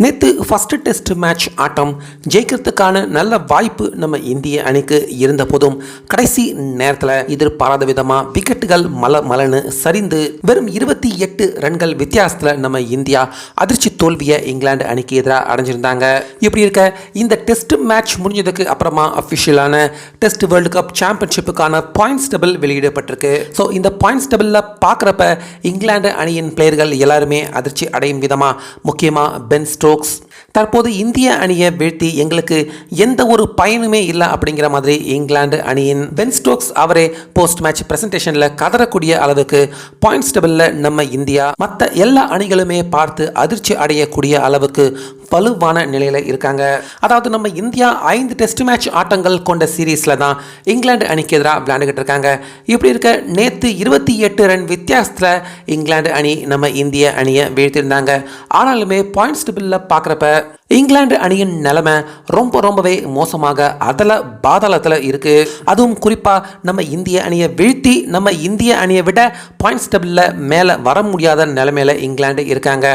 நேற்று first test match ஆட்டம் ஜெயிக்கிறதுக்கான நல்ல வாய்ப்பு நம்ம இந்திய அணிக்கு இருந்த போதும் கடைசி நேரத்தில் எதிர்பாராத விதமாக விக்கெட்டுகள் மலன்னு சரிந்து வெறும் 28 ரன்கள் வித்தியாசத்தில் நம்ம இந்தியா அதிர்ச்சி தோல்வியை இங்கிலாந்து அணிக்கு எதிராக அடைஞ்சிருந்தாங்க. இப்படி இருக்க இந்த டெஸ்ட் மேட்ச் முடிஞ்சதுக்கு அப்புறமா அஃபிஷியலான டெஸ்ட் வேர்ல்டு கப் சாம்பியன்ஷிப்புக்கான பாயிண்ட்ஸ் டேபிள் வெளியிடப்பட்டிருக்கு. ஸோ இந்த பாயிண்ட்ஸ் டேபிளில் பார்க்குறப்ப இங்கிலாந்து அணியின் பிளேயர்கள் எல்லாருமே அதிர்ச்சி அடையும் விதமாக முக்கியமாக பென் ஸ்டோக்ஸ் தற்போது இந்திய அணியை வீழ்த்தி எங்களுக்கு எந்த ஒரு பயனுமே இல்லை அப்படிங்கிற மாதிரி இங்கிலாந்து அணியின் பென் ஸ்டோக்ஸ் அவரே போஸ்ட் மேட்ச் பிரசன்டேஷனில் கதறக்கூடிய அளவுக்கு பாயிண்ட்ஸ் டேபிளில் நம்ம இந்தியா மற்ற எல்லா அணிகளுமே பார்த்து அதிர்ச்சி அடையக்கூடிய அளவுக்கு வலுவான நிலையில் இருக்காங்க. அதாவது நம்ம இந்தியா 5 டெஸ்ட் மேட்ச் ஆட்டங்கள் கொண்ட சீரீஸில் தான் இங்கிலாந்து அணிக்கு எதிராக விளையாண்டுகிட்டு இருக்காங்க. இப்படி இருக்க நேற்று 28 ரன் வித்தியாசத்தில் இங்கிலாந்து அணி நம்ம இந்திய அணியை வீழ்த்திருந்தாங்க. ஆனாலுமே பாயிண்ட்ஸ் டேபிளில் பார்க்குறப்ப இங்கிலாந்து அணியின் நிலைமை ரொம்பவே மோசமாக அதல பாதாளத்தில் இருக்கு. அதுவும் குறிப்பாக நம்ம இந்திய அணியை வீழ்த்தி நம்ம இந்திய அணியை விட பாயிண்ட்ஸ் டேபிளில் மேலே வர முடியாத நிலைமையில இங்கிலாந்து இருக்காங்க.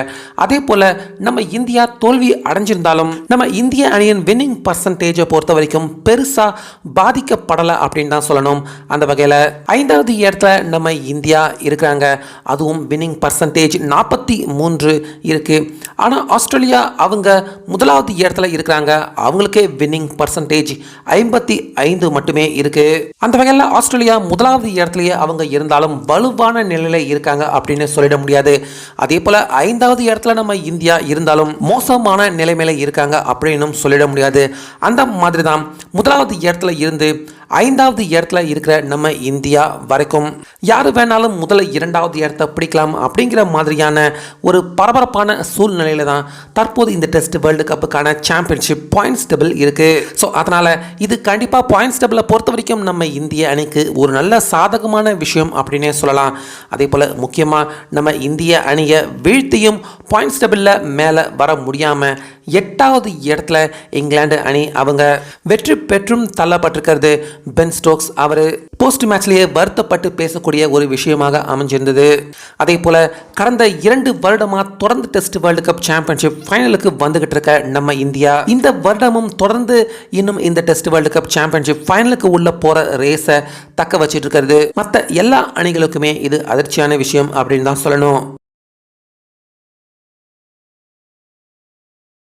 அதே போல நம்ம இந்தியா தோல்வி அடைஞ்சிருந்தாலும் நம்ம இந்திய அணியின் வின்னிங் பர்சன்டேஜை பொறுத்த வரைக்கும் பெருசா பாதிக்கப்படலை அப்படின்னு தான் சொல்லணும். அந்த வகையில் 5வது இடத்துல நம்ம இந்தியா இருக்கிறாங்க. அதுவும் வின்னிங் பர்சன்டேஜ் 43 இருக்கு. ஆனால் ஆஸ்திரேலியா அவங்க முதலாவது இடத்துல இருக்கிறாங்க. அவங்களுக்கே வின்னிங் பர்சன்டேஜ் 55 மட்டுமே இருக்கு. அந்த வகையில் ஆஸ்திரேலியா முதலாவது இடத்துலயே அவங்க இருந்தாலும் வலுவான நிலையில இருக்காங்க அப்படின்னு சொல்லிட முடியாது. அதே போல 5வது இடத்துல நம்ம இந்தியா இருந்தாலும் மோசமான நிலைமையில இருக்காங்க அப்படின்னு சொல்லிட முடியாது. அந்த மாதிரி தான் முதலாவது இடத்துல இருந்து 5வது இடத்துல இருக்கிற நம்ம இந்தியா வரைக்கும் யாரு வேணாலும் முதல்ல 2வது இடத்தை பிடிக்கலாம் அப்படிங்கிற மாதிரியான ஒரு பரபரப்பான சூழ்நிலையில தான் தற்போது இந்த டெஸ்ட் வேர்ல்டு கப்புக்கான சாம்பியன்ஷிப் பாயிண்ட்ஸ் டேபிள் இருக்கு. ஸோ அதனால இது கண்டிப்பா பாயிண்ட்ஸ் டேபிளை பொறுத்த வரைக்கும் நம்ம இந்திய அணிக்கு ஒரு நல்ல சாதகமான விஷயம் அப்படின்னே சொல்லலாம். அதே போல முக்கியமா நம்ம இந்திய அணியை வீழ்த்தியும் பாயிண்ட்ஸ் டேபிளில் மேலே வர முடியாம 8வது இடத்துல இங்கிலாந்து அணி அவங்க வெற்றி பெற்றும் தள்ளப்பட்டிருக்கிறது பென் ஸ்டோக்ஸ் அவர் போஸ்ட் மேட்ச்லேயே வருத்தப்பட்டு பேசக்கூடிய ஒரு விஷயமாக அமைஞ்சிருந்தது. அதே போல கடந்த 2 வருடமா தொடர்ந்து டெஸ்ட் வேர்ல்டு கப் சாம்பியன்ஷிப் ஃபைனலுக்கு வந்துகிட்டு இருக்க நம்ம இந்தியா இந்த வருடமும் தொடர்ந்து இன்னும் இந்த டெஸ்ட் வேர்ல்டு கப் சாம்பியன்ஷிப் ஃபைனலுக்கு உள்ள போற ரேஸை தக்க வச்சிட்டு இருக்கிறது மற்ற எல்லா அணிகளுக்குமே இது அதிர்ச்சியான விஷயம் அப்படின்னு தான் சொல்லணும்.